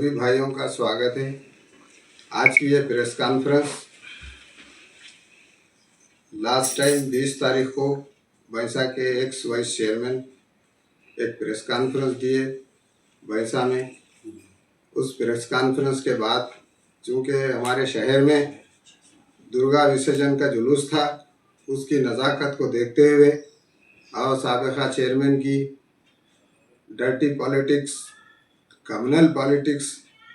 सभी भाइयों का स्वागत है। आज की ये प्रेस कॉन्फ्रेंस लास्ट टाइम 20 तारीख को भैंसा के एक्स वाइस चेयरमैन एक प्रेस कॉन्फ्रेंस दिए भैंसा में। उस प्रेस कॉन्फ्रेंस के बाद चूँकि हमारे शहर में दुर्गा विसर्जन का जुलूस था, उसकी नज़ाकत को देखते हुए और साबिक़ा चेयरमैन की डर्टी पॉलिटिक्स, कम्युनल पॉलिटिक्स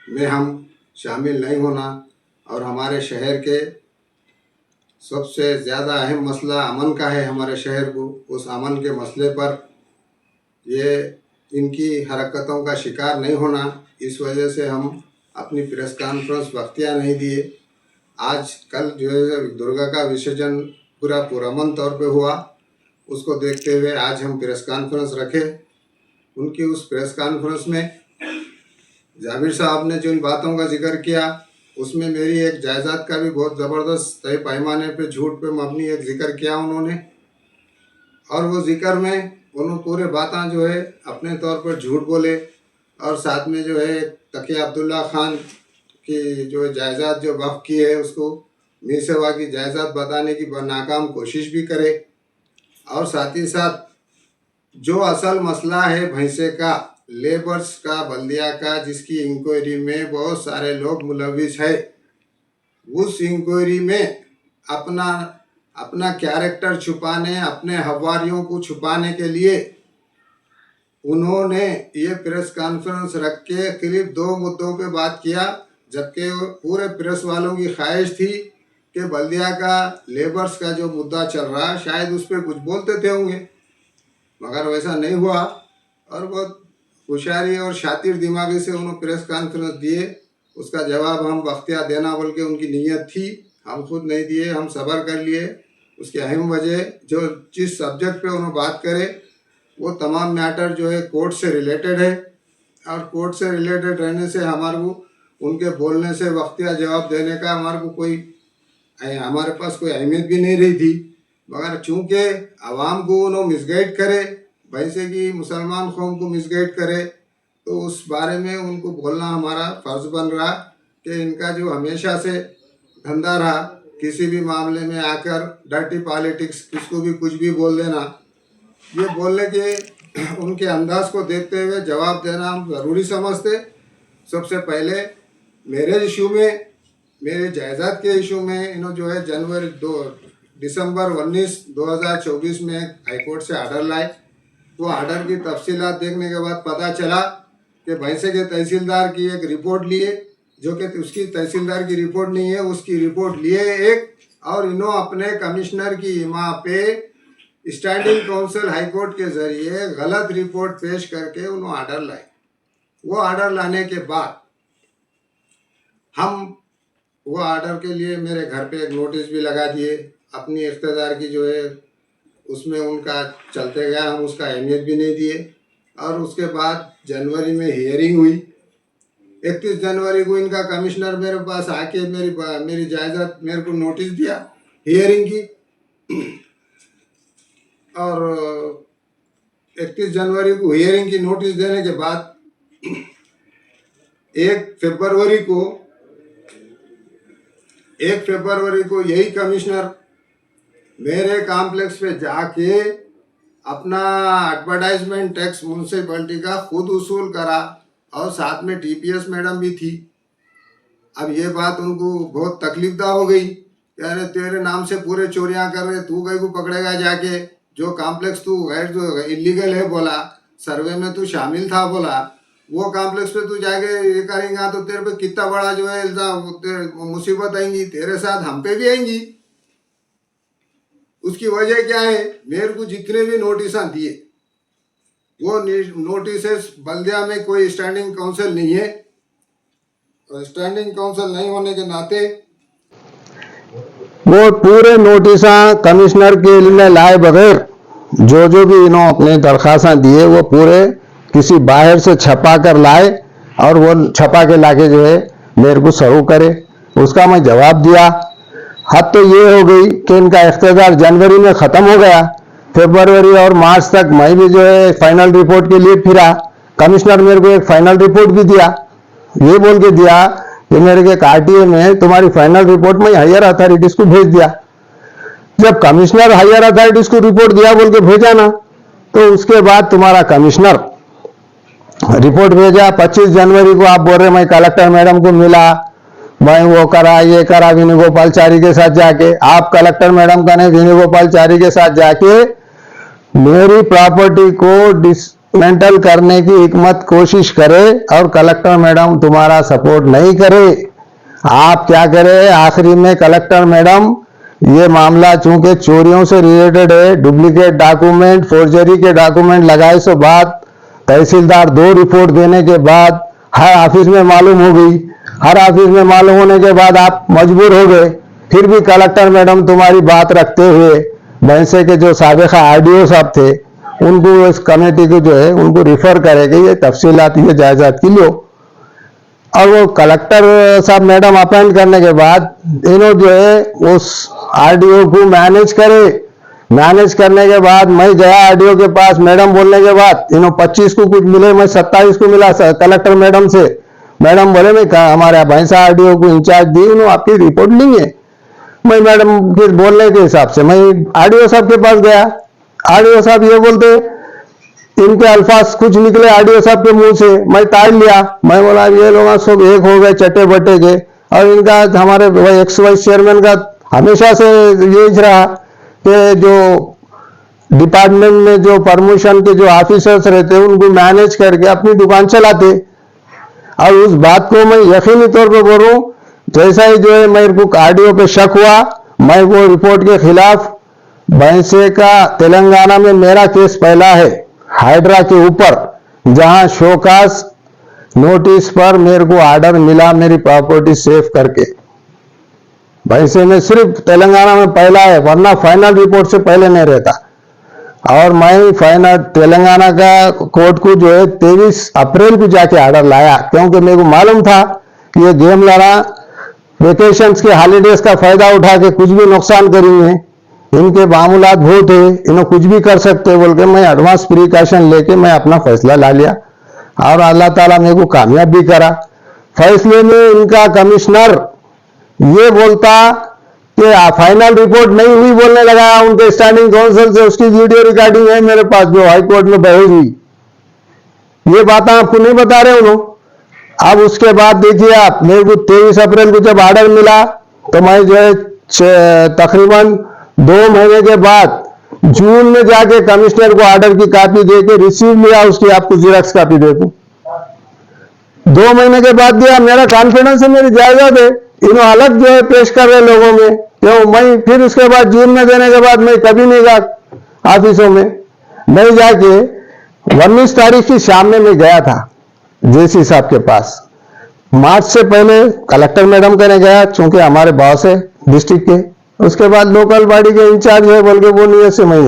में हम शामिल नहीं होना और हमारे शहर के सबसे ज़्यादा अहम मसला अमन का है हमारे शहर को, उस अमन के मसले पर ये इनकी हरकतों का शिकार नहीं होना, इस वजह से हम अपनी प्रेस कॉन्फ्रेंस वक्तिया नहीं दिए। आज कल जो है दुर्गा का विसर्जन पूरा पुरअमन तौर पे हुआ, उसको देखते हुए आज हम प्रेस कॉन्फ्रेंस रखे। उनकी उस प्रेस कॉन्फ्रेंस में जाबिर साहब ने जिन बातों का जिक्र किया उसमें मेरी एक जायदाद का भी बहुत ज़बरदस्त तय पैमाने पे झूठ पे मबनी एक जिक्र किया उन्होंने, और वो जिक्र में उन्होंने पूरे बातें जो है अपने तौर पर झूठ बोले और साथ में जो है तकिया अब्दुल्ला खान की जो जायदाद जो वक़्फ़ की है उसको मीरसेवा की जायदाद बताने की नाकाम कोशिश भी करे, और साथ ही साथ जो असल मसला है भैंसे का लेबर्स का बल्दिया का, जिसकी इंक्वायरी में बहुत सारे लोग मुलविस है, उस इंक्वायरी में अपना कैरेक्टर छुपाने, अपने हवारियों को छुपाने के लिए उन्होंने ये प्रेस कॉन्फ्रेंस रख के करीब 2 मुद्दों पे बात किया, जबकि पूरे प्रेस वालों की ख्वाहिश थी कि बल्दिया का लेबर्स का जो मुद्दा चल रहा है शायद उस पर कुछ बोलते थे होंगे, मगर वैसा नहीं हुआ। और बहुत होशियारी और शातिर दिमागी से उन्होंने प्रेस कॉन्फ्रेंस दिए, उसका जवाब हम वक्तिया देना बोल के उनकी नीयत थी, हम खुद नहीं दिए, हम सब्र कर लिए। उसकी अहम वजह जो जिस सब्जेक्ट पे उन्होंने बात करे वो तमाम मैटर जो है कोर्ट से रिलेटेड है, और कोर्ट से रिलेटेड रहने से हमारे को उनके बोलने से वक्तिया जवाब देने का हमारे पास कोई अहमियत भी नहीं रही थी। मगर चूँकि आवाम को उन्होंने मिसगाइड करे, भैंसे की मुसलमान कौम को मिसगाइड करे, तो उस बारे में उनको बोलना हमारा फ़र्ज़ बन रहा कि इनका जो हमेशा से धंधा रहा किसी भी मामले में आकर डर्टी पॉलिटिक्स, किसको भी कुछ भी बोल देना, ये बोलने के उनके अंदाज को देखते हुए जवाब देना हम ज़रूरी समझते। सबसे पहले मेरे इशू में, मेरे जायदाद के इशू में इन्होंने जो है दिसंबर 19, 2024 में हाईकोर्ट से आर्डर लाए। वो आर्डर की तफसीलात देखने के बाद पता चला कि भैंसे के तहसीलदार की एक रिपोर्ट लिए, जो कि उसकी तहसीलदार की रिपोर्ट नहीं है, उसकी रिपोर्ट लिए एक, और इन्होंने अपने कमिश्नर की इमा पे स्टैंडिंग काउंसिल हाईकोर्ट के ज़रिए गलत रिपोर्ट पेश करके उन्होंने आर्डर लाए। वो आर्डर लाने के बाद हम वो आर्डर के लिए मेरे घर पे एक नोटिस भी लगा दिए, अपनी इख्तियार की जो है उसमें उनका चलते गया, हम उसका अहमियत भी नहीं दिए। और उसके बाद जनवरी में हियरिंग हुई। 31 जनवरी को इनका कमिश्नर मेरे पास आके मेरी जायदाद मेरे को नोटिस दिया हियरिंग की, और 31 जनवरी को हियरिंग की नोटिस देने के बाद 1 फरवरी को यही कमिश्नर मेरे कॉम्प्लेक्स पे जाके अपना एडवर्टाइजमेंट टैक्स म्यूनसिपैलिटी का खुद वसूल करा, और साथ में टीपीएस मैडम भी थी। अब ये बात उनको बहुत तकलीफदा हो गई, कह रहे तेरे नाम से पूरे चोरियां कर रहे, तू कहीं को पकड़ेगा जाके, जो कॉम्प्लेक्स तू गैर जो इलीगल है बोला, सर्वे में तू शामिल था बोला, वो कॉम्प्लेक्स पे तू जाके ये करेगा तो तेरे पे कितना बड़ा जो है मुसीबत आएंगी, तेरे साथ हम पे भी आएंगी। उसकी वजह क्या है, मेरे को जितने भी नोटिस दिए वो नोटिस बल्दिया में कोई स्टैंडिंग काउंसिल नहीं है, और स्टैंडिंग काउंसिल नहीं होने के नाते वो पूरे नोटिस कमिश्नर के लिए लाए बगैर जो भी इन्होंने अपने दरखास्त दिए वो पूरे किसी बाहर से छपा कर लाए, और वो छपा के लाके जो है मेरे को सर्व करे। उसका मैं जवाब दिया। हद तो ये हो गई कि इनका इख्तियार जनवरी में ख़त्म हो गया, फरवरी और मार्च तक मैं भी जो है फाइनल रिपोर्ट के लिए फिरा, कमिश्नर मेरे को एक फाइनल रिपोर्ट भी दिया, ये बोल के दिया कि मेरे के आरटीए में तुम्हारी फाइनल रिपोर्ट में हायर अथॉरिटीज को भेज दिया। जब कमिश्नर हायर अथॉरिटीज को रिपोर्ट दिया बोल के भेजा ना, तो उसके बाद तुम्हारा कमिश्नर रिपोर्ट भेजा 25 जनवरी को। आप बोल रहे मैं कलेक्टर मैडम को मिला, मैं वो करा ये करा वेणुगोपालचारी के साथ जाके। आप कलेक्टर मैडम का नहीं, वेणुगोपालचारी के साथ जाके मेरी प्रॉपर्टी को डिसमेंटल करने की हिकमत कोशिश करे और कलेक्टर मैडम तुम्हारा सपोर्ट नहीं करे। आप क्या करे, आखिरी में कलेक्टर मैडम ये मामला चूंकि चोरियों से रिलेटेड है, डुप्लीकेट डॉक्यूमेंट फोर्जरी के डॉक्यूमेंट लगाए सो बाद तहसीलदार 2 रिपोर्ट देने के बाद हर ऑफिस में मालूम हो गई। हर ऑफिस में मालूम होने के बाद आप मजबूर हो गए। फिर भी कलेक्टर मैडम तुम्हारी बात रखते हुए भैंसे के जो साबिका आरडीओ साहब थे उनको इस कमेटी को जो है उनको रिफर करेंगे, ये तफसीलात ये जायजात की लो। और वो कलेक्टर साहब मैडम अपॉइंट करने के बाद इन्हों जो है उस आरडीओ को मैनेज करे। मैनेज करने के बाद मैं गया आरडीओ के पास, मैडम बोलने के बाद इन्हों 25 को कुछ मिले, मैं 27 को मिला कलेक्टर मैडम से। मैडम बोले मैं हमारे भैंसा आरडीओ को इंचार्ज दी, उन्होंने आपकी रिपोर्ट ली है। मैं मैडम के बोलने के हिसाब से मैं आरडीओ साहब के पास गया। आरडीओ साहब ये बोलते, इनके अल्फाज कुछ निकले आरडीओ साहब के मुंह से, मैं ताड़ लिया। मैं बोला ये लोग सब एक हो गए चटे बटे के। और इनका हमारे एक्स वाइस चेयरमैन का हमेशा से यही रहा कि जो डिपार्टमेंट में जो परमिशन के जो ऑफिसर्स रहते उनको मैनेज करके अपनी दुकान चलाते। और उस बात को मैं यकीनी तौर पर बोल रहा हूं, जैसा ही जो है मेरे को आरडीओ पे शक हुआ, मैं वो रिपोर्ट के खिलाफ भैंसे का तेलंगाना में मेरा केस पहला है हाइड्रा के ऊपर, जहां शोकास नोटिस पर मेरे को ऑर्डर मिला मेरी प्रॉपर्टी सेव करके। भैंसे में सिर्फ तेलंगाना में पहला है, वरना फाइनल रिपोर्ट से पहले नहीं रहता। और मैं फाइनल तेलंगाना का कोर्ट को जो है 23 अप्रैल को जाके ऑर्डर लाया, क्योंकि मेरे को मालूम था कि ये गेम लड़ा वेकेशंस के हॉलीडेज का फायदा उठा के कुछ भी नुकसान करेंगे। इनके मामूलात बहुत है, इन्हें कुछ भी कर सकते बोल के मैं एडवांस प्रिकॉशन लेके मैं अपना फैसला ला लिया और अल्लाह ताला मेरे को कामयाब भी करा। फैसले में इनका कमिश्नर ये बोलता कि फाइनल रिपोर्ट नहीं हुई बोलने लगा उनके स्टैंडिंग काउंसिल से। उसकी वीडियो रिकॉर्डिंग है मेरे पास जो हाई कोर्ट में बहस हुई। ये बातें आपको नहीं बता रहे उन्होंने। अब उसके बाद देखिए आप, मेरे को 23 अप्रैल को जब ऑर्डर मिला तो मैं जो है तकरीबन 2 महीने के बाद जून में जाके कमिश्नर को ऑर्डर की कॉपी दे के रिसीव लिया, उसकी आपको जीरोक्स कॉपी दे दूं। 2 महीने के बाद दिया, मेरा कॉन्फिडेंस है, मेरी जायदाद है। इन्हों अलग जो है पेश कर रहे लोगों में, क्यों मैं फिर उसके बाद जून में देने के बाद मैं कभी नहीं गया ऑफिसों में। मैं जाके 19 तारीख की शाम में मैं गया था जेसी साहब के पास। मार्च से पहले कलेक्टर मैडम करने गया चूंकि हमारे बॉस है डिस्ट्रिक्ट के, उसके बाद लोकल बॉडी के इंचार्ज है बोल के वो नहीं से मैं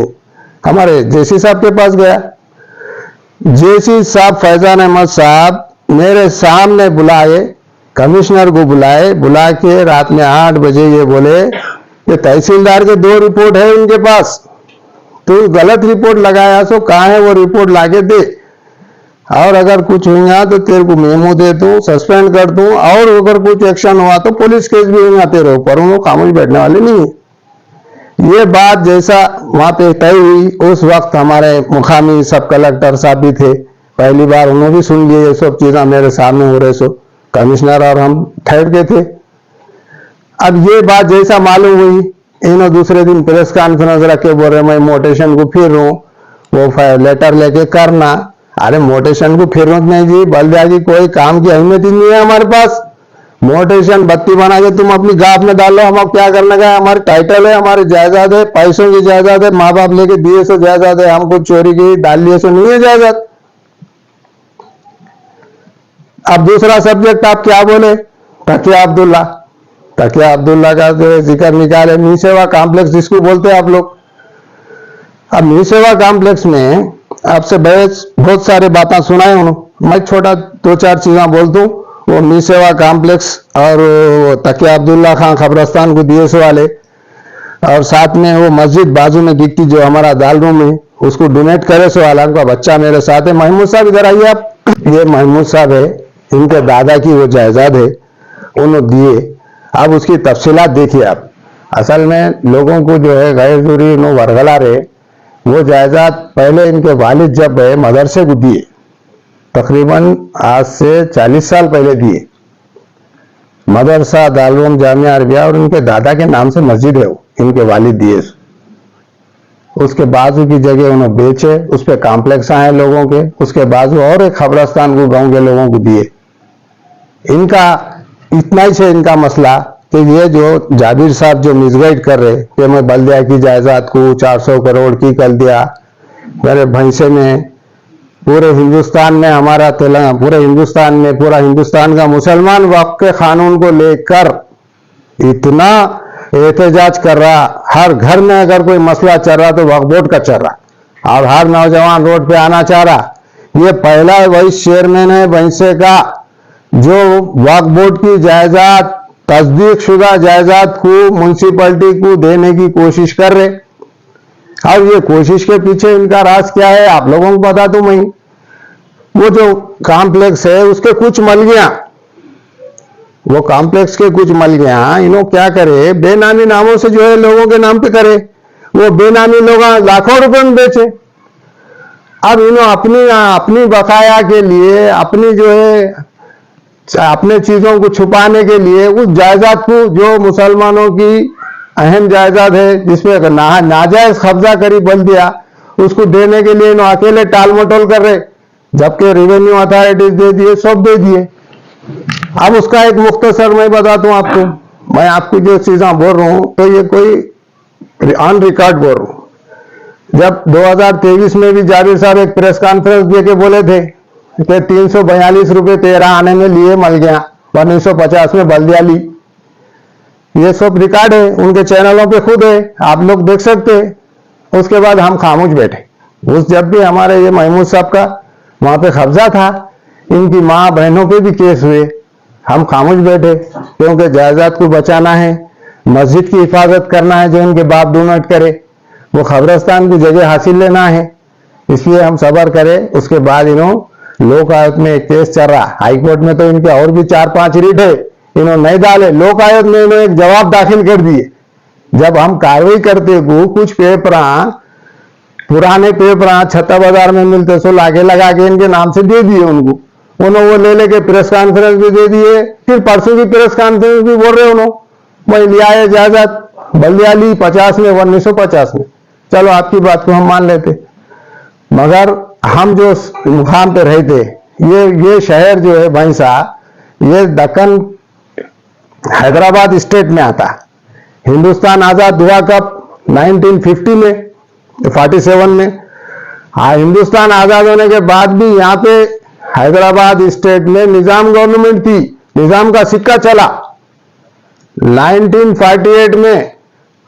हमारे जेसी साहब के पास गया। जेसी साहब फैजान अहमद साहब मेरे सामने बुलाए, कमिश्नर को बुलाए, बुला के रात में 8 बजे ये बोले कि तहसीलदार के 2 रिपोर्ट है उनके पास, तो गलत रिपोर्ट लगाया सो कहाँ है वो रिपोर्ट लाके दे, और अगर कुछ हुआ तो तेरे को मेमो दे दूं, सस्पेंड कर दूं, और अगर कुछ एक्शन हुआ तो पुलिस केस भी हुआ तेरे ऊपर। उन्होंने खामोश बैठने वाले नहीं है। ये बात जैसा वहां पे तय हुई, उस वक्त हमारे मुकामी सब कलेक्टर साहब भी थे, पहली बार उन्होंने भी सुन लिए ये सब चीजें मेरे सामने हो रहे। सो कमिश्नर और हम ठहर गए थे। अब ये बात जैसा मालूम हुई, इन्होंने दूसरे दिन प्रेस कॉन्फ्रेंस रखे, बोल रहे मैं मोटेशन को फिर रहा हूँ, वो लेटर लेके करना। अरे मोटेशन को फिर नहीं जी, बल्दिया की कोई काम की अहमियत ही नहीं है हमारे पास। मोटेशन बत्ती बना के तुम अपनी गाप में डालो, हम अब क्या करने का, हमारे टाइटल है, हमारी जायदाद है, पैसों की जायदाद है, माँ बाप लेके दिए सो जायदाद है, हमको चोरी की डाल लिए सो नहीं है जायदाद। अब दूसरा सब्जेक्ट आप क्या बोले, तकिया अब्दुल्ला। तकिया अब्दुल्ला का जो जिक्र निकाले, मी सेवा कॉम्प्लेक्स जिसको बोलते हैं आप लोग। अब मी सेवा कॉम्प्लेक्स में आपसे बहुत सारे बातें सुनाए उन्होंने, मैं छोटा 2-4 चीजें बोल दूं। वो मी सेवा कॉम्प्लेक्स और तकिया अब्दुल्ला खान खबरस्तान को दिए से वाले, और साथ में वो मस्जिद बाजू में दिखती जो हमारा दाल रूम है उसको डोनेट करे से वाला, उनका बच्चा मेरे साथ है। महमूद साहब इधर आइए आप। ये महमूद साहब है, इनके दादा की वो जायदाद है, उन्होंने दिए। अब उसकी तफसीलात देखिए आप। असल में लोगों को जो है गैर जरूरी नो वरगला रहे, वो जायदाद पहले इनके वालिद जब है मदरसे को दिए, तकरीबन आज से 40 साल पहले दिए। मदरसा, दारुल जामिया अरबिया और इनके दादा के नाम से मस्जिद है, वो इनके वालिद दिए। उसके बाजू की जगह उन्होंने बेचे, उस पर कॉम्प्लेक्स आए लोगों के, उसके बाजू और एक खबरस्तान को गांव के लोगों को दिए। इनका इतना ही से इनका मसला कि ये जो जाबिर साहब जो मिसगाइड कर रहे कि मैं बल्दिया की जायदाद को 400 करोड़ की कर दिया, मेरे भैंसे में पूरे हिंदुस्तान में हमारा तेलंगाना, पूरे हिंदुस्तान में पूरा हिंदुस्तान का मुसलमान वक्फ के कानून को लेकर इतना एहतजाज कर रहा, हर घर में अगर कोई मसला चल रहा तो वक्फ बोर्ड का चल रहा, और हर नौजवान रोड पे आना चाह रहा। ये पहला वाइस चेयरमैन है भैंसे का जो वक्फ बोर्ड की जायदाद, तस्दीक शुदा जायदाद को म्यूनसिपैलिटी को देने की कोशिश कर रहे। और ये कोशिश के पीछे इनका राज क्या है आप लोगों को बता दूं मैं। वो जो कॉम्प्लेक्स है उसके कुछ मलगियां, वो कॉम्प्लेक्स के कुछ मलगियां इन्हों क्या करे, बेनामी नामों से जो है लोगों के नाम पे करे, वो बेनामी लोग लाखों रुपए में बेचे। अब इन्हों अपनी बकाया के लिए, अपनी जो है अपने चीजों को छुपाने के लिए उस जायदाद को, जो मुसलमानों की अहम जायदाद है जिसमें नाजायज कब्जा करी बल दिया, उसको देने के लिए इन्हों अकेले टाल मटोल कर रहे, जबकि रेवेन्यू अथॉरिटीज दे दिए, सब दे दिए। अब उसका एक मुख्तसर मैं बताता हूं आपको। मैं आपको जो चीजें बोल रहा हूं तो ये कोई ऑन रिकॉर्ड बोल रहा हूं। जब 2023 में भी जाबिर साहब एक प्रेस कॉन्फ्रेंस देके बोले थे कि 342 रुपए 13 आने में लिए मल गया, 1950 में बल्दिया ली। ये सब रिकॉर्ड है, उनके चैनलों पे खुद है, आप लोग देख सकते हैं। उसके बाद हम खामोश बैठे। उस जब भी हमारे ये महमूद साहब का वहां पे कब्जा था, इनकी माँ बहनों पे भी केस हुए, हम खामोश बैठे क्योंकि जायदाद को बचाना है, मस्जिद की हिफाजत करना है जो इनके बाप डोनेट करे, वो खबरस्तान की जगह हासिल लेना है, इसलिए हम सबर करें। उसके बाद इन्हों लोक आयोग में एक केस चल रहा, हाईकोर्ट में तो इनके और भी 4-5 रीट है, इन्होंने नहीं डाले। लोक आयोग में इन्होंने एक जवाब दाखिल कर दिए। जब हम कार्रवाई करते को कुछ पेपर, पुराने पेपर छत्ता बाजार में मिलते सो लाके लगा के इनके नाम से दे दिए उनको, उन्होंने वो ले लेके प्रेस कॉन्फ्रेंस भी दे दिए। फिर परसों की प्रेस कॉन्फ्रेंस भी बोल रहे उन्होंने मैं लिया है जायदाद, बल्दिया ली 50 में, 1950 में। चलो आपकी बात को हम मान लेते, मगर हम जो मुकाम पे रहते, ये शहर जो है भैंसा, ये दक्कन हैदराबाद स्टेट में आता। हिंदुस्तान आजाद हुआ कब? 1950 में, 47 में। हाँ, हिंदुस्तान आजाद होने के बाद भी यहाँ पे हैदराबाद स्टेट में निजाम गवर्नमेंट थी, निजाम का सिक्का चला। 1948 में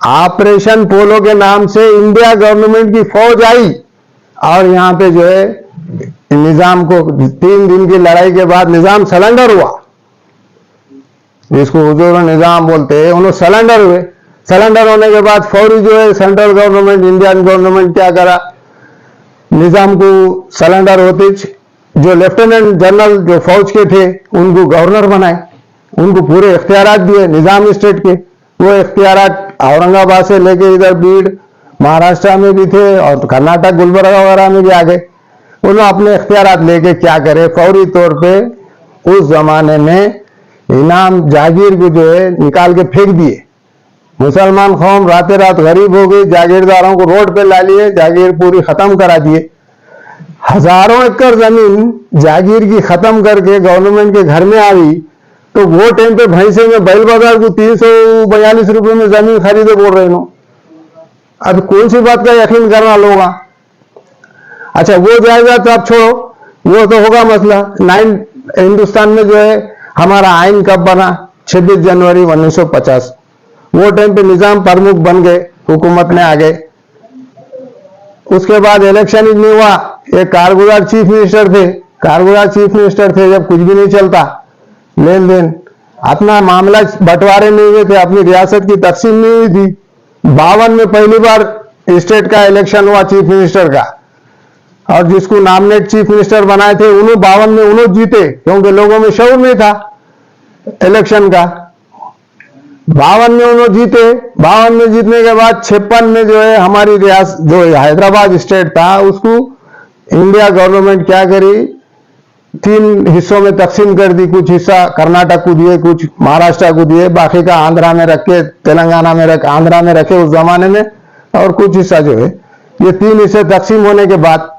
ऑपरेशन पोलो के नाम से इंडिया गवर्नमेंट की फौज आई और यहाँ पे जो है निजाम को 3 दिन की लड़ाई के बाद निजाम सरेंडर हुआ, जिसको हुजूर निजाम बोलते हैं। उन्होंने सरेंडर हुए। सरेंडर होने के बाद फौरी जो है सेंट्रल गवर्नमेंट, इंडियन गवर्नमेंट क्या करा, निजाम को सरेंडर होते जो लेफ्टिनेंट जनरल जो फौज के थे उनको गवर्नर बनाए, उनको पूरे इख्तियारात दिए निजाम स्टेट के। वो इख्तियारात औरंगाबाद से लेके इधर बीड़ महाराष्ट्र में भी थे और कर्नाटक गुलबर्गा वगैरह में भी आ गए। उन्होंने अपने इख्तियारात लेके क्या करे, फौरी तौर पे उस जमाने में इनाम जागीर को जो है निकाल के फेंक दिए। मुसलमान कौम रातें रात गरीब हो गई, जागीरदारों को रोड पे ला लिए, जागीर पूरी खत्म करा दिए। हजारों एकड़ जमीन जागीर की खत्म करके गवर्नमेंट के घर में आई, तो वो टाइम पे भैंसे में बैल बाजार को 342 रुपए में जमीन खरीदे बोल रहे नो। अब कौन सी बात का यकीन करना लोग? अच्छा वो जाएगा तो आप छोड़ो, वो तो होगा मसला। हिंदुस्तान में जो है हमारा आइन कब बना? 26 जनवरी 1950। वो टाइम पे निजाम प्रमुख बन गए, हुकूमत में आ गए। उसके बाद इलेक्शन ही नहीं हुआ। एक कारगुजार चीफ मिनिस्टर थे, कारगुजार चीफ मिनिस्टर थे जब कुछ भी नहीं चलता, लेन देन अपना मामला बंटवारे नहीं हुए थे, अपनी रियासत की तकसीम नहीं हुई थी। 52 में पहली बार स्टेट का इलेक्शन हुआ चीफ मिनिस्टर का, और जिसको नॉमिनेट चीफ मिनिस्टर बनाए थे उन्होंने 52 में उन्होंने जीते, क्योंकि लोगों में शऊर नहीं था इलेक्शन का। 52 में उन्होंने जीते। 52 में जीतने के बाद 56 में जो है हमारी रियासत जो हैदराबाद स्टेट था उसको इंडिया गवर्नमेंट क्या करी, 3 हिस्सों में तकसीम कर दी। कुछ हिस्सा कर्नाटक को दिए, कुछ महाराष्ट्र को दिए, बाकी का आंध्रा में रखे, तेलंगाना में रखे, आंध्रा में रखे उस जमाने में, और कुछ हिस्सा जो है ये 3 हिस्से तकसीम होने के बाद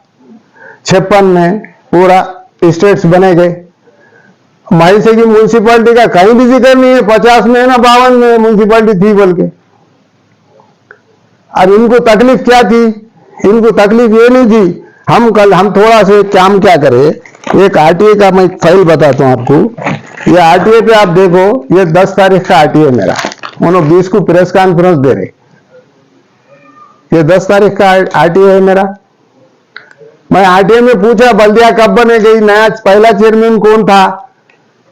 56 में पूरा स्टेट्स बने गए। माइसे की म्यूनसिपालिटी का कहीं भी जिक्र नहीं है, 50 में है ना 52 में म्यूनसिपालिटी थी बोल के। अब इनको तकलीफ क्या थी? इनको तकलीफ ये नहीं थी। हम थोड़ा सा काम क्या करें, एक आरटीए का मैं फाइल बताता हूं आपको। ये आरटीए पे आप देखो, ये 10 तारीख का आरटीए मेरा, उन्होंने 20 को प्रेस कॉन्फ्रेंस दे रहे। ये 10 तारीख का आरटीए है मेरा। मैं आरटीए में पूछा बल्दिया कब बने गई, नया पहला चेयरमैन कौन था,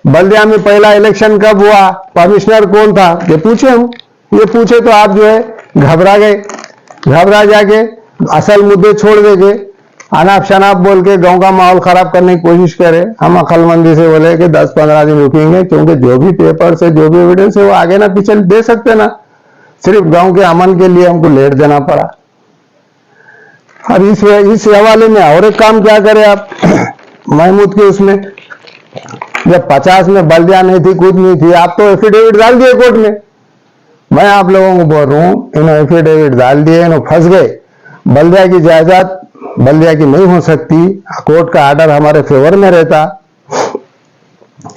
बल्दिया में पहला इलेक्शन कब हुआ, कमिश्नर कौन था, ये पूछे हूं। ये पूछे तो आप जो है घबरा गए, घबरा जाके असल मुद्दे छोड़ देंगे, अनाप शनाप बोल के गांव का माहौल खराब करने की कोशिश करे। हम अक्लमंदी से बोले कि 10-15 दिन रुकेंगे, क्योंकि जो भी पेपर से जो भी एविडेंस है वो आगे ना पीछे दे सकते ना, सिर्फ गांव के अमन के लिए हमको लेट देना पड़ा। और इस हवाले में और एक काम क्या करे आप महमूद के उसमें, जब 50 में बल्दिया नहीं थी, कुछ नहीं थी, आप तो एफिडेविट डाल दिए कोर्ट में। मैं आप लोगों को बोल रहा हूं, इन्होंने एफिडेविट डाल दिए, इन्होंने फंस गए। बल्दिया की जायदाद बल्दिया की नहीं हो सकती, कोर्ट का ऑर्डर हमारे फेवर में रहता।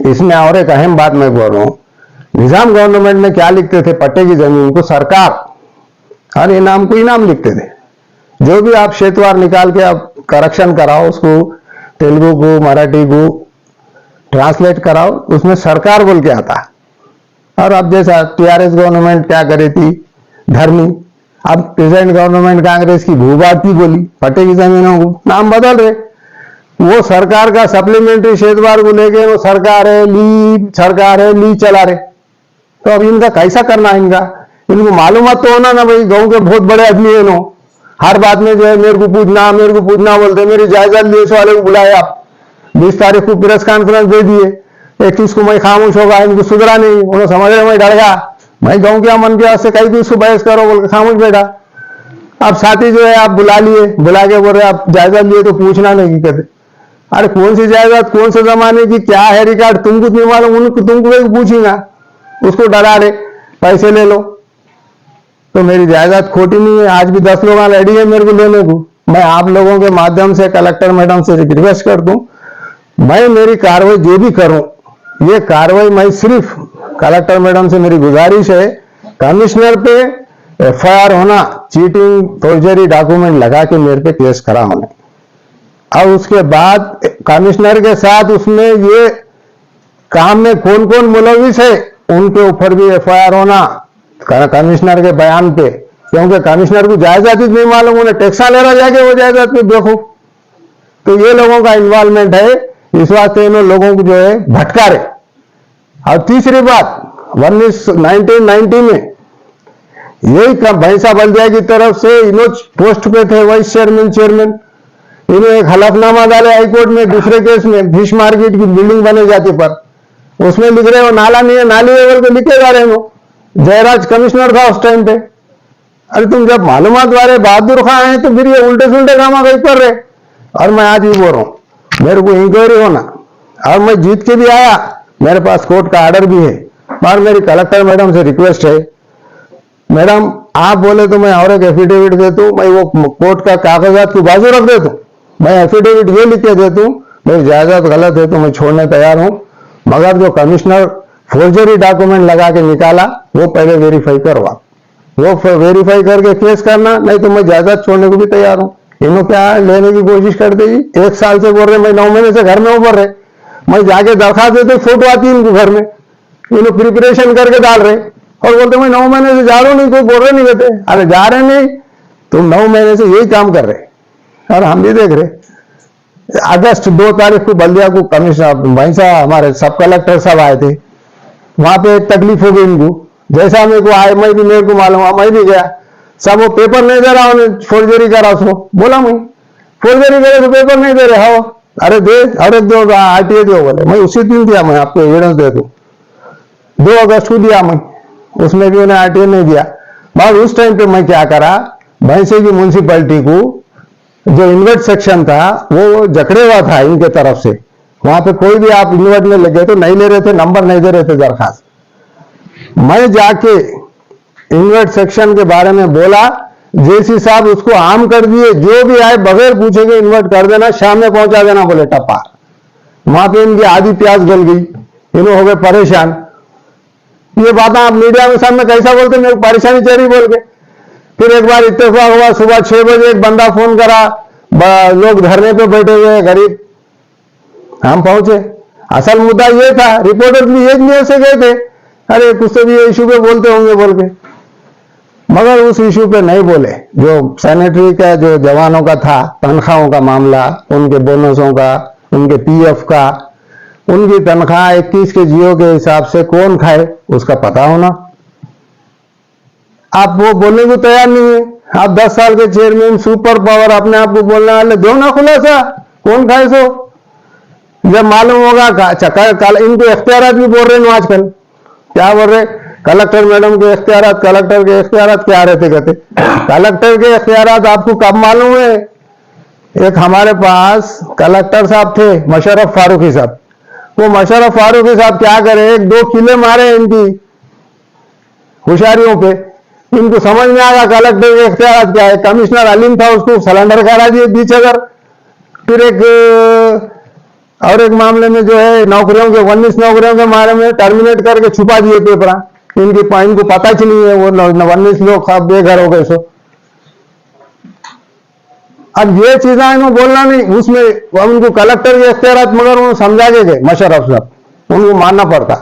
इसमें और एक अहम बात मैं बोल रहा हूं, निजाम गवर्नमेंट में क्या लिखते थे, पट्टे की जमीन को सरकार हर इनाम को इनाम लिखते थे। जो भी आप क्षेत्रवार निकाल के आप करेक्शन कराओ, उसको तेलुगु को मराठी को ट्रांसलेट कराओ, उसमें सरकार बोल के आता। और अब जैसा टीआरएस गवर्नमेंट क्या करे थी, धर्मी, अब प्रेजेंट गवर्नमेंट कांग्रेस की भूभारती बोली, पट्टे की जमीनों को नाम बदल रहे। वो सरकार का सप्लीमेंट्री क्षेत्रवार को लेके वो सरकार है ली चला रहे। तो अब इनका कैसा करना है, इनको मालूमात तो होना ना भाई, गांव के बहुत बड़े आदमी है नो, हर बात में जो है मेरे को पूछना बोलते। मेरी जायदाद लिए वाले को बुलाए आप, 20 तारीख को प्रेस कॉन्फ्रेंस दे दिए, 31 को मैं खामोश होगा, इनको सुधरा नहीं, उन्होंने समझ रहे मैं डर गया, मैं गाँव के अमन के वास्ते कहीं भी उसको बहस करो बोल के खामोश बैठा। अब साथी जो है आप बुला लिए, बुला के बोल रहे आप जायदाद लिए तो पूछना नहीं कहते। अरे कौन सी जायदाद, कौन से जमाने की, क्या है रिकॉर्ड, तुमको नहीं मालूम, उनको तुमको पूछेगा, उसको डरा रहे पैसे ले लो। तो मेरी जायदाद खोटी नहीं है, आज भी 10 लोग रेडी है मेरे को लेने को। मैं आप लोगों के माध्यम से कलेक्टर मैडम से रिक्वेस्ट कर दूं, मैं मेरी कार्रवाई जो भी करूं, ये कार्रवाई मैं सिर्फ कलेक्टर मैडम से मेरी गुजारिश है, कमिश्नर पे एफआईआर होना, चीटिंग फोर्जरी डॉक्यूमेंट लगा के मेरे पे केस करा होने, और उसके बाद कमिश्नर के साथ उसमें ये काम में कौन कौन मुलविस है उनके ऊपर भी एफआईआर होना कमिश्नर के बयान पे, क्योंकि कमिश्नर को जायदाद ही नहीं मालूम, उन्हें टैक्सा ले रहा जाके वो जायदाद पे देखो। तो ये लोगों का इन्वॉल्वमेंट है, इस वास्ते इन लोगों को जो है भटका रहे। और तीसरी बात, 1990 में यही भैंसा बल्दिया की तरफ से इन्हों पोस्ट पे थे वाइस चेयरमैन, इन्होंने एक हलफनामा डाले हाईकोर्ट में दूसरे केस में, फिश मार्केट की बिल्डिंग बने जाती पर, उसमें लिख रहे हो नाला नहीं है, नाली है बोल के लिखे जा रहे हो। जयराज कमिश्नर था उस टाइम पे। अरे तुम जब मालूमात वाले बहादुर खां हैं तो फिर ये उल्टे सुल्टे काम कहीं कर रहे। और मैं आज भी बोल रहा हूं, मेरे को इंक्वायरी होना, और मैं जीत के भी आया, मेरे पास कोर्ट का ऑर्डर भी है। और मेरी कलेक्टर मैडम से रिक्वेस्ट है, मैडम आप बोले तो मैं और एक एफिडेविट देता हूं, मैं वो कोर्ट का कागजात की बाजू रख देता हूं, मैं एफिडेविट ये लिख के देता हूं, मेरी जायदाद गलत है तो मैं छोड़ने तैयार हूं, मगर जो कमिश्नर फोर्जरी डॉक्यूमेंट लगा के निकाला वो पहले वेरीफाई करवा, वो वेरीफाई करके केस करना, नहीं तो मैं जायदाद छोड़ने को भी तैयार हूं। इन्हों क्या लेने की कोशिश करते जी, 1 साल से बोल रहे मैं 9 महीने से घर में उभर रहे, मैं जाके दरखास्त देते फोटो आती है इनको घर में, इन्होंने प्रिपरेशन करके डाल रहे और बोलते मैं 9 महीने से जा रहा हूं, नहीं कोई बोल रहे नहीं कहते, अरे जा रहे नहीं तुम 9 महीने से यही काम कर रहे और हम भी देख रहे। अगस्त 2 तारीख को बल्दिया को कमिश्नर भैंसा हमारे सब कलेक्टर सब आए थे, वहां पे एक तकलीफ हो गई इनको, जैसा मेरे को आए मैं भी, मेरे को मालूम, मैं भी गया, सब वो पेपर नहीं दे रहा, उन्हें फोर्जरी करा, उसको बोला मैं फोर्जरी करे तो पेपर नहीं दे रहे हो, अरे दे, अरे दो आरटीए दो बोले, मैं उसी दिन दिया, मैं आपको एविडेंस दे दूं, 2 अगस्त को दिया मैं, उसमें भी उन्हें आरटीए नहीं दिया। बाद उस टाइम पे मैं क्या करा, भैंसे की म्यूनसिपैलिटी को जो इन्वर्ट सेक्शन था वो जकड़े हुआ था इनके तरफ से, वहां पे कोई भी आप इन्वर्ट में लगे तो नहीं ले रहे थे, नंबर नहीं दे रहे थे दरखास्त। मैं जाके इन्वर्ट सेक्शन के बारे में बोला, जेसी साहब उसको आम कर दिए, जो भी आए बगैर पूछे इन्वर्ट कर देना, शाम में पहुंचा देना बोले टप्पा। वहां पे इनकी आधी प्याज गल गई, इन्हों हो गए परेशान। ये बात आप मीडिया में सामने कैसा बोलते, मेरे परेशानी चली बोल के। फिर एक बार इत्तेफाक हुआ, सुबह 6 बजे एक बंदा फोन करा, लोग धरने पे बैठे हुए गरीब, हम पहुंचे। असल मुद्दा ये था, रिपोर्टर भी एक न्यूज से गए थे, अरे कुछ तो भी ये इशू पे बोलते होंगे बोल के, मगर उस इशू पे नहीं बोले। जो सैनिटरी का जो जवानों का था, तनख्वाहों का मामला, उनके बोनसों का, उनके पीएफ का, उनकी तनख्वाह 21 के जियो के हिसाब से कौन खाए उसका पता होना। आप वो बोलने को तैयार नहीं है। आप 10 साल के चेयरमैन, सुपर पावर अपने आप को बोलने वाले, दो ना खुलासा, कौन खाए सो। जब मालूम होगा, इनको इख्तियारात भी बोल रहे हैं आजकल, क्या बोल रहे, कलेक्टर मैडम के इख्तियारात, कलेक्टर के इख्तियारात क्या रहते कहते, कलेक्टर के इख्तियारात आपको कब मालूम है। एक हमारे पास कलेक्टर साहब थे, मुशर्रफ फारूकी साहब, वो मुशर्रफ फारूकी साहब क्या करे, 1-2 किले मारे इनकी होशियारियों पे, इनको समझ में आया कलेक्टर के इख्तियार क्या है। कमिश्नर अलीम था, उसको सिलेंडर करा दिए 20,000। फिर एक मामले में जो है नौकरियों के 19 नौकरियों के बारे में टर्मिनेट करके छुपा दिए पेपर, इनको पता ही नहीं है, वो 19 लोग सब बेघर हो गए। सो अब ये चीजें इनको बोलना नहीं, उसमें उनको कलेक्टर के इख्तियार, मगर उन्होंने समझा के गए मुशर्रफ साहब, उनको मानना पड़ता।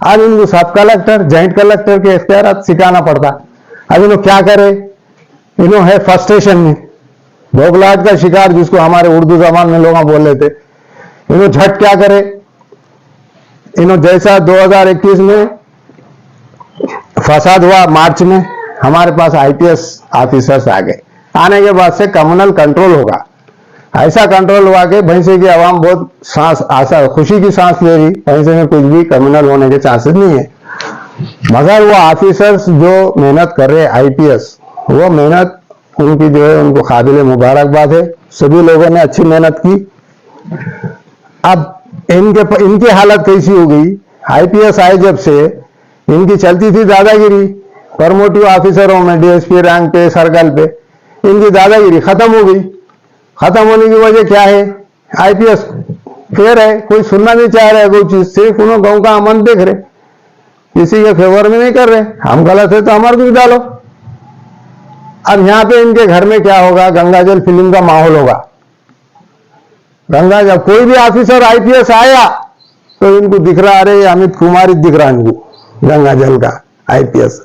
आज इनको सब कलेक्टर, जॉइंट कलेक्टर के इख्तियार सिखाना पड़ता। अब इन्हों क्या करे, इन्हों है फ्रस्ट्रेशन में, भोगलाहट का शिकार, जिसको हमारे उर्दू जबान में लोग बोल लेते। इन्हों झट क्या करे, इन्हों जैसा 2021 में फसाद हुआ मार्च में, हमारे पास आईपीएस ऑफिसर्स आ गए, आने के बाद से कम्युनल कंट्रोल होगा। ऐसा कंट्रोल हुआ कि भैंसे की आवाम बहुत सांस, आशा, खुशी की सांस ले रही, भैंसे में कुछ भी कम्युनल होने के चांसेस नहीं है। मगर वो ऑफिसर्स जो मेहनत कर रहे आईपीएस, वो मेहनत उनकी जो है, उनको काबिल मुबारकबाद है। सभी लोगों ने अच्छी मेहनत की। अब इनकी हालत कैसी हो गई, आईपीएस आए जब से इनकी चलती थी दादागिरी, प्रमोटिव ऑफिसरों में, डीएसपी रैंक पे, सर्कल पे, इनकी दादागिरी खत्म हो गई। खत्म होने की वजह क्या है, आईपीएस फेयर है, कोई सुनना नहीं चाह रहा है कोई चीज, सिर्फ उन्होंने गांव का अमन देख रहे, किसी के फेवर में नहीं कर रहे। हम गलत है तो हमारे को डालो। अब यहां पे इनके घर में क्या होगा, गंगाजल फिल्म का माहौल होगा। जब कोई भी ऑफिसर आईपीएस आया तो इनको दिख रहा, अरे अमित कुमार दिख रहा इनको, गंगाजल का आईपीएस।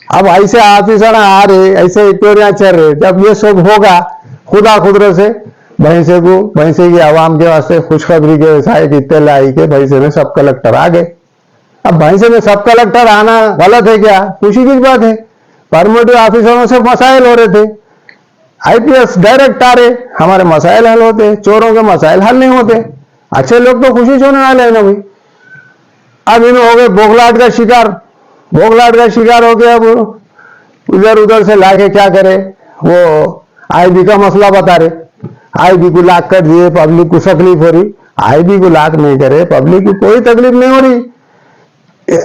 अब ऐसे ऑफिसर आ रहे, ऐसे इटोरिया चल रहे। जब ये सब होगा, खुदा खुदरत से भैंसे की आवाम के वास्ते खुशखबरी के साइड इत्तेला आई के भैंसे में सब कलेक्टर आ गए। अब भैंसे में सब कलेक्टर आना गलत है क्या, खुशी की बात है। परमोटिव ऑफिसरों से मसाइल हो रहे थे, आईपीएस डायरेक्ट आ रहे, हमारे मसाइल हल होते, चोरों के मसाइल हल नहीं होते। अच्छे लोग तो खुशी होने वाले हैं ना भाई। अब इन्हों हो गए बोखलाहट का शिकार, बोखलाहट का शिकार हो गया। अब इधर उधर से लाके क्या करे, वो आईबी का मसला बता रहे, आईबी को लाक कर दिए, पब्लिक को तकलीफ हो रही। आईबी को लाक नहीं करे, पब्लिक को कोई तकलीफ नहीं हो रही।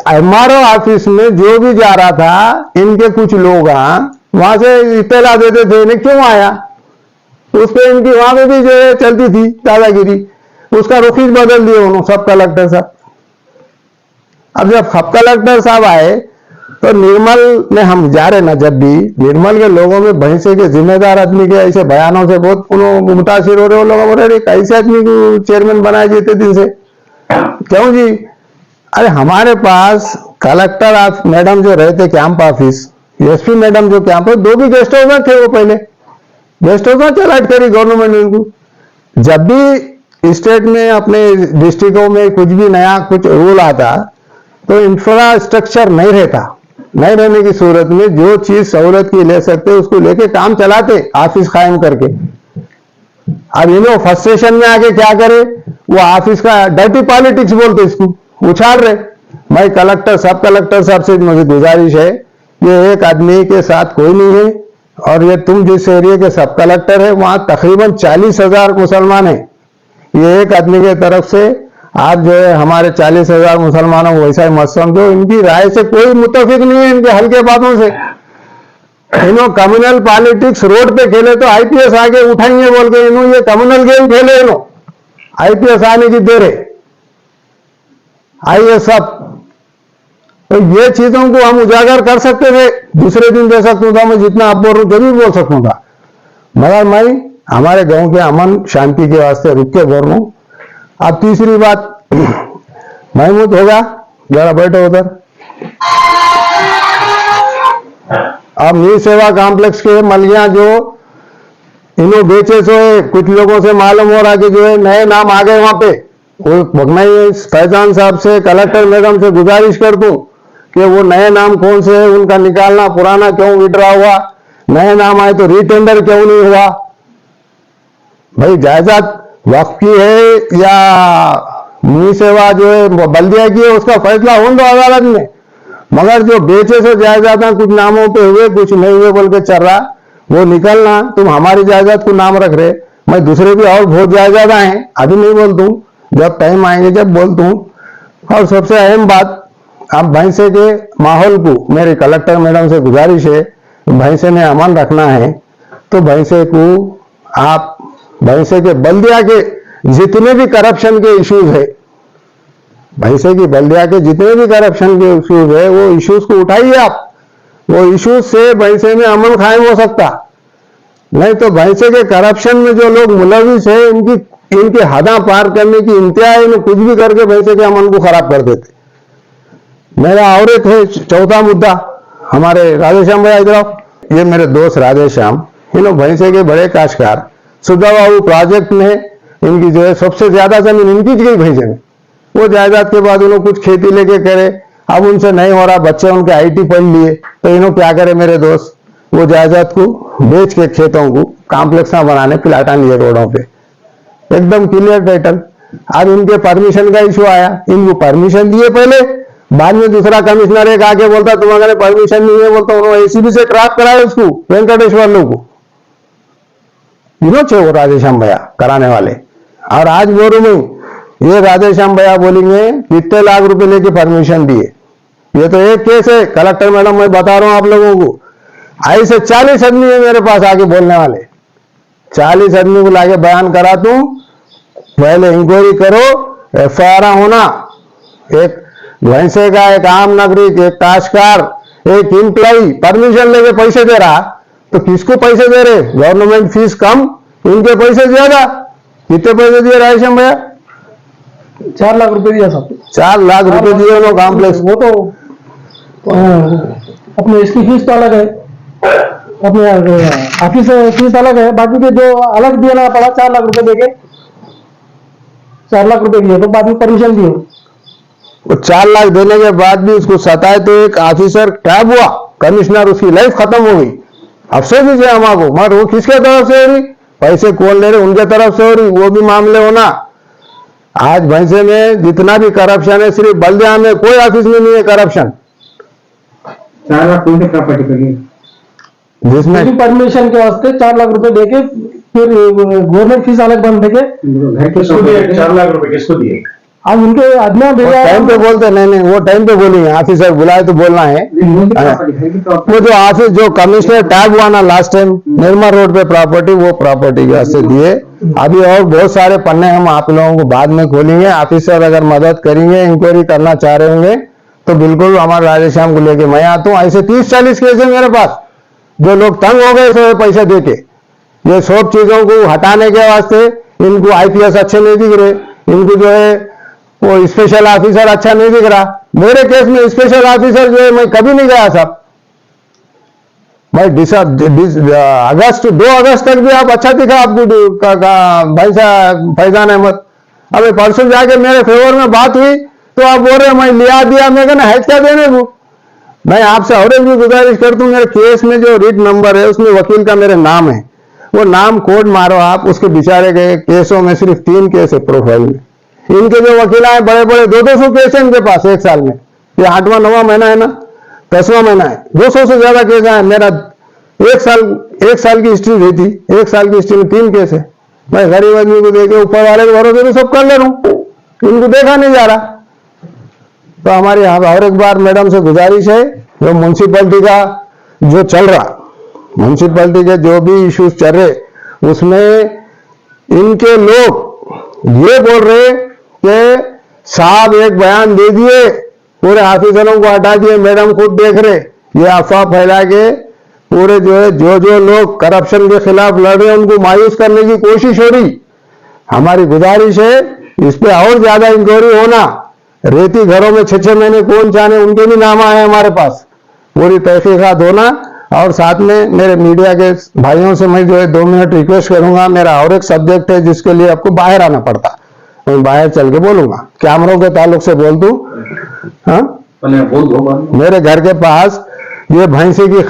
एमआरओ ऑफिस में जो भी जा रहा था, इनके कुछ लोग वहां से इत्तला देते थे, इन्हें क्यों आया, उस पर इनकी वहां पे भी जो है चलती थी दादागिरी, उसका रुख ही बदल दिए उन्होंने सब कलेक्टर साहब। अब जब सब कलेक्टर साहब आए तो निर्मल में हम जा रहे ना, जब भी निर्मल के लोगों में भैंसे के जिम्मेदार आदमी के ऐसे बयानों से बहुत मुतासिर हो रहे हो लोग, बोल रहे कैसे आदमी को चेयरमैन बनाए जीते दिन से, क्यों जी। अरे हमारे पास कलेक्टर मैडम जो रहते कैंप ऑफिस, एसपी मैडम जो कैंप, 2 भी गेस्ट हाउस में थे, वो पहले गेस्ट हाउस में चलाट करी गवर्नमेंट ने उनको। जब भी स्टेट में अपने डिस्ट्रिक्टों में कुछ भी नया कुछ रूल आता तो इंफ्रास्ट्रक्चर नहीं रहता, नहीं रहने की सूरत में जो चीज सहूलत की ले सकते उसको लेके काम चलाते, ऑफिस कायम करके। अब इन्हों फ्रस्ट्रेशन में आके क्या करे, वो ऑफिस का डर्टी पॉलिटिक्स बोलते इसको उछाल रहे। भाई कलेक्टर, सब कलेक्टर साहब से मुझे गुजारिश है, ये एक आदमी के साथ कोई नहीं है, और ये तुम जिस एरिया के सब कलेक्टर है वहां तकरीबन 40,000 मुसलमान है। ये एक आदमी के तरफ से आप जो है हमारे 40,000 मुसलमानों को वैसा ही मत समझो। इनकी राय से कोई मुतफिक नहीं है, इनके हल्के बातों से। इन्हों कम्युनल पॉलिटिक्स रोड पे खेले तो आईपीएस आगे उठाएंगे बोल के इन्हों ये कम्युनल गेम खेले, इन्हों आईपीएस आने की देर है, आइए सब। तो ये चीजों को हम उजागर कर सकते थे, दूसरे दिन दे सकता था, मैं जितना आप बोल रहा हूं जरूर बोल सकता था, मगर मैं हमारे गांव के अमन शांति के वास्ते रुक के बोल रहा हूं। अब तीसरी बात, महमूद होगा, जरा बैठो उधर। अब न्यू सेवा कॉम्प्लेक्स के मलिया जो इन्हों बेचे सो है, कुछ लोगों से मालूम हो रहा कि जो है नए नाम आ गए वहां पे। वो मैं फैजान साहब से, कलेक्टर मैडम से गुजारिश कर दूं कि वो नए नाम कौन से है उनका निकालना, पुराना क्यों विड्रॉ हुआ, नए नाम आए तो रीटेंडर क्यों नहीं हुआ। भाई जायदाद वक्फ की है या न्यू सेवा जो है बल्दिया की है, उसका फैसला हो दो अदालत में, मगर जो बेचे से जायदाद कुछ नामों पे हुए कुछ नहीं हुए बोल के चल रहा, वो निकलना। तुम हमारी जायदाद को नाम रख रहे, मैं दूसरे भी और बहुत जायदाद हैं, अभी नहीं बोल दूं, जब टाइम आएंगे जब बोल दूं। और सबसे अहम बात, अब भैंसे के माहौल को मेरे कलेक्टर मैडम से गुजारिश है, भैंसे में अमन रखना है तो भैंसे को आप, भैंसे के बल्दिया के जितने भी करप्शन के इश्यूज है, भैंसे की बल्दिया के जितने भी करप्शन के इश्यूज है, वो इश्यूज को उठाइए आप। वो इश्यूज से भैंसे में अमन कायम हो सकता, नहीं तो भैंसे के करप्शन में जो लोग मुलविस है, इनकी हदा पार करने की इंतहा है, इन्हें कुछ भी करके भैंसे के अमन को खराब कर देते। मेरा और एक है चौथा मुद्दा, हमारे राधेश्याम भाई इधर आओ। ये मेरे दोस्त राधेश्याम, इन्हों भैंसे के बड़े काश्तकार, सुधा बाबू प्रोजेक्ट में इनकी जो है सबसे ज्यादा जमीन इनकी गई भैंसे में। वो जायदाद के बाद उन्होंने कुछ खेती लेके करे, अब उनसे नहीं हो रहा, बच्चे उनके आईटी पढ़ लिए, तो इन्हों क्या करे मेरे दोस्त, वो जायदाद को बेच के खेतों को कॉम्प्लेक्स बनाने प्लाटा लिए रोडों पे, एकदम क्लियर टाइटल। अब इनके परमिशन का इशू आया, इनको परमिशन दिए पहले, बाद में दूसरा कमिश्नर एक आके बोलता तुम्हारे परमिशन नहीं है, बोलता उन्होंने एसीबी से ट्रैप कराया उसको, वेंकटेश्वर लोग को, इन्हों छे वो राधेश्याम भैया कराने वाले। और आज बोलू मैं, ये राधेश्याम भैया बोलेंगे कितने लाख रुपए लेके परमिशन दिए। ये तो एक केस है कलेक्टर मैडम, मैं बता रहा हूं आप लोगों को, ऐसे 40 आदमी है मेरे पास आके बोलने वाले, 40 आदमी को लाके बयान करा दूं, पहले इंक्वायरी करो, एफआईआर होना। एक भैंसे का एक आम नागरिक, एक काश्तकार, एक एम्प्लॉई परमिशन लेके पैसे दे रहा, तो किसको पैसे दे रहे, गवर्नमेंट फीस कम, इनके पैसे ज्यादा। कितने पैसे दिए राधेश्याम भैया? 4 लाख रुपए दिया सब। 4 लाख रुपए दिए उन्होंने कॉम्प्लेक्स। वो तो अपने इसकी फीस तो अलग है, अपने ऑफिस फीस अलग है, बाकी के जो अलग देना पड़ा 4 लाख रुपए देके, 4 लाख रुपए दिए तो बाद में परमिशन दिए। वो 4 लाख देने के बाद भी उसको सताए तो एक ऑफिसर टैब हुआ, कमिश्नर, उसकी लाइफ खत्म हो गई। अफसोस ही है हमारे, मगर वो किसके तरफ से हो रही, पैसे कौन ले रहे, उनके तरफ से हो रही, वो भी मामले होना। आज भैंसे में जितना भी करप्शन है, सिर्फ बल्दिया में कोई ऑफिस में नहीं है करप्शन। 4 लाख कौन से प्रॉपर्टी पे लिए, जिसमें परमिशन के वास्ते 4 लाख रुपए देके, फिर गवर्नमेंट फीस अलग बंद देके घर के 4 लाख रुपए किसको दिए? आज उनके आदमी भेजा टाइम पे बोलते नहीं, वो टाइम पे बोलेंगे, ऑफिसर बुलाए तो बोलना है। वो जो ऑफिस जो कमिश्नर टैब हुआ ना लास्ट टाइम निर्मा रोड पे प्रॉपर्टी, वो प्रॉपर्टी के वास्ते दिए। अभी और बहुत सारे पन्ने हम आप लोगों को बाद में खोलेंगे। ऑफिसर अगर मदद करेंगे, इंक्वायरी करना चाह रहे होंगे तो बिल्कुल हमारे राधेश्याम को लेके मैं आता हूँ। ऐसे 30-40 केस है मेरे पास, जो लोग तंग हो गए थे पैसे देके। ये सब चीजों को हटाने के वास्ते इनको आईपीएस अच्छे नहीं दिख रहे, इनको जो है वो स्पेशल ऑफिसर अच्छा नहीं दिख रहा। मेरे केस में स्पेशल ऑफिसर जो है मैं कभी नहीं गया साहब, भाई अगस्त 2 अगस्त तक भी आप अच्छा दिखा आपको भाई साहब फैजान अहमद। अबे परसों जाके मेरे फेवर में बात हुई तो आप बोल रहे मैं लिया दिया, मैं कहना है क्या देने को। मैं आपसे और एक भी गुजारिश करता हूँ, मेरे केस में जो रिट नंबर है उसमें वकील का मेरे नाम है, वो नाम कोड मारो आप, उसके बेचारे के केसों में सिर्फ 3 केस है प्रोफाइल में। इनके जो वकील आए बड़े बड़े 200 केस है इनके पास एक साल में। ये 8वां 9वां महीना है ना, 10वां महीना है, 200 से ज्यादा केस आए। मेरा एक साल की हिस्ट्री रही थी, 1 साल की हिस्ट्री में 3 केस है। मैं गरीब आदमी को देखे ऊपर वाले के भरोसे में सब कर ले रहा हूं, इनको देखा नहीं जा रहा। तो हमारी यहाँ और एक बार मैडम से गुजारिश है, जो म्यूनसिपैलिटी का जो चल रहा, म्यूनसिपैलिटी के जो भी इश्यूज चल रहे उसमें इनके लोग ये बोल रहे कि साहब एक बयान दे दिए, पूरे ऑफिसरों को हटा दिए, मैडम खुद देख रहे। ये अफवाह फैला के पूरे जो है जो लोग करप्शन के खिलाफ लड़ रहे हैं उनको मायूस करने की कोशिश हो रही। हमारी गुजारिश है इस पे और ज्यादा इंक्वायरी होना। रेती घरों में 6-6 महीने कौन जाने, उनके भी नाम आए हमारे पास, पूरी तहकीकात होना। और साथ में मेरे मीडिया के भाइयों से मैं जो है 2 मिनट रिक्वेस्ट करूंगा, मेरा और एक सब्जेक्ट है जिसके लिए आपको बाहर आना पड़ता, मैं बाहर चल के बोलूंगा, कैमरों के ताल्लुक से बोल दूं। हाँ, बोल दो। मेरे घर के पास ये भैंसे की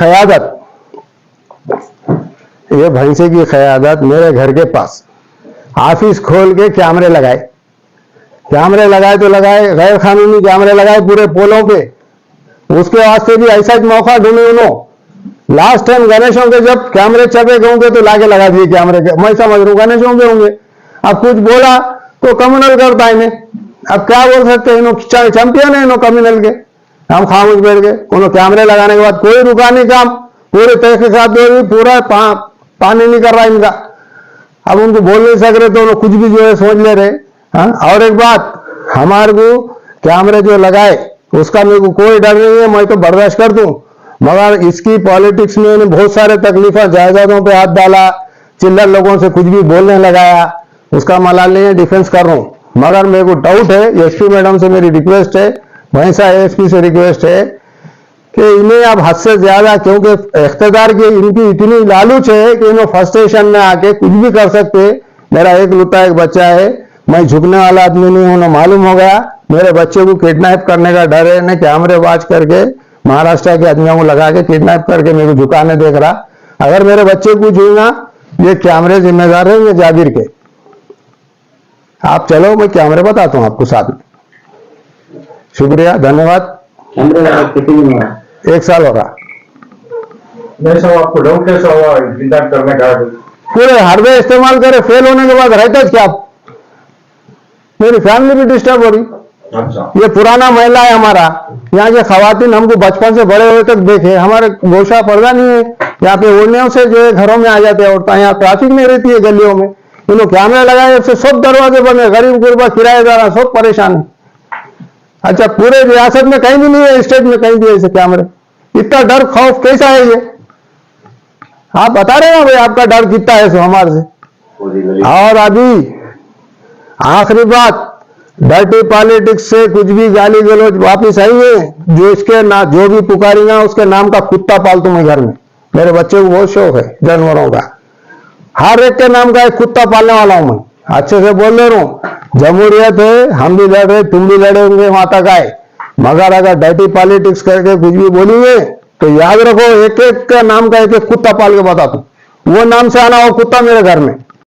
क़यादत मेरे घर के पास ऑफिस खोल के कैमरे लगाए तो लगाए, गैर कानूनी कैमरे लगाए पूरे पोलों पे। उसके वास्ते भी ऐसा एक मौका ढूंढे उन्होंने। लास्ट टाइम गणेशों के जब कैमरे चपे होंगे तो लाके लगा दिए कैमरे के, मैं समझ रहा हूँ गणेशों के होंगे। अब कुछ बोला तो कम्युनल करता है इन्हें, अब क्या बोल सकते हैं, चैंपियन है कम्युनल के। हम खामोश बैठ गए। उन्होंने कैमरे लगाने के बाद कोई रुका नहीं काम, पूरे तहकीकात पूरा पानी नहीं कर रहा इनका। अब उनको बोल नहीं सक रहे तो उन्होंने कुछ भी जो है सोच ले रहे। हाँ, और एक बात, हमारे को कैमरे जो लगाए उसका मेरे को कोई डर नहीं है, मैं तो बर्दाश्त कर दूं, मगर इसकी पॉलिटिक्स में इन्हें बहुत सारे तकलीफा, जायदादों पे हाथ डाला, चिल्लर लोगों से कुछ भी बोलने लगाया, उसका मलाल नहीं है, डिफेंस कर रहा हूं। मगर मेरे को डाउट है, एसपी मैडम से मेरी रिक्वेस्ट है, भैंसा एसपी से रिक्वेस्ट है कि इन्हें अब हद से ज्यादा, क्योंकि इख्तिदार की इनकी इतनी लालूच है कि इन्हें फर्स्ट स्टेशन में आके कुछ भी कर सकते। मेरा एक लुता एक बच्चा है, मैं झुकने वाला आदमी नहीं हूं, उन्हें मालूम हो गया मेरे बच्चे को किडनैप करने का डर है, ने कैमरे वाच करके महाराष्ट्र के आदमियों को लगा के किडनैप करके मेरे को झुकाने देख रहा। अगर मेरे बच्चे को छूना, ये कैमरे जिम्मेदार है ये जागीर के। आप चलो, मैं कैमरे बताता हूं आपको साथ में। शुक्रिया, धन्यवाद। 1 साल हो रहा। नहीं साहब, आपको डाउट कैसा हुआ किडनैप करने का? पूरे हार्डवेयर इस्तेमाल करे, फेल होने के बाद रहता क्या? मेरी फैमिली भी डिस्टर्ब हो रही। अच्छा, ये पुराना महला है हमारा, यहाँ के खवातीन हमको बचपन से बड़े हुए तक देखे, हमारे गोशा पर्दा नहीं है, यहाँ पे ओढ़ने से जो है घरों में आ जाते हैं औरतें, यहाँ ट्रैफिक नहीं रहती है गलियों में। इन्होंने कैमरे लगाए, उससे सब दरवाजे बंद है, गरीब गुरबा किराएदार सब परेशान है। अच्छा, पूरे रियासत में कहीं भी नहीं है, स्टेट में कहीं भी ऐसे कैमरे। इतना डर खौफ कैसा है ये? आप बता रहे हैं भाई, आपका डर कितना है हमारे से। और अभी आखिरी बात, डर्टी पॉलिटिक्स से कुछ भी गाली गलौज वापिस आई है, जो इसके ना जो भी पुकारेगा उसके नाम का कुत्ता पालतू मैं घर में। मेरे बच्चे को बहुत शौक है जानवरों का, हर एक के नाम का एक कुत्ता पालने वाला हूं मैं। अच्छे से बोल ले रहा हूं, जमहूरियत है, हम भी लड़ रहे, तुम भी लड़ेंगे माता का है। मगर अगर डर्टी पॉलिटिक्स करके कुछ भी बोलेंगे तो याद रखो, एक एक का नाम का एक एक कुत्ता पाल के बता दूं, वो नाम से आना हो कुत्ता मेरे घर में।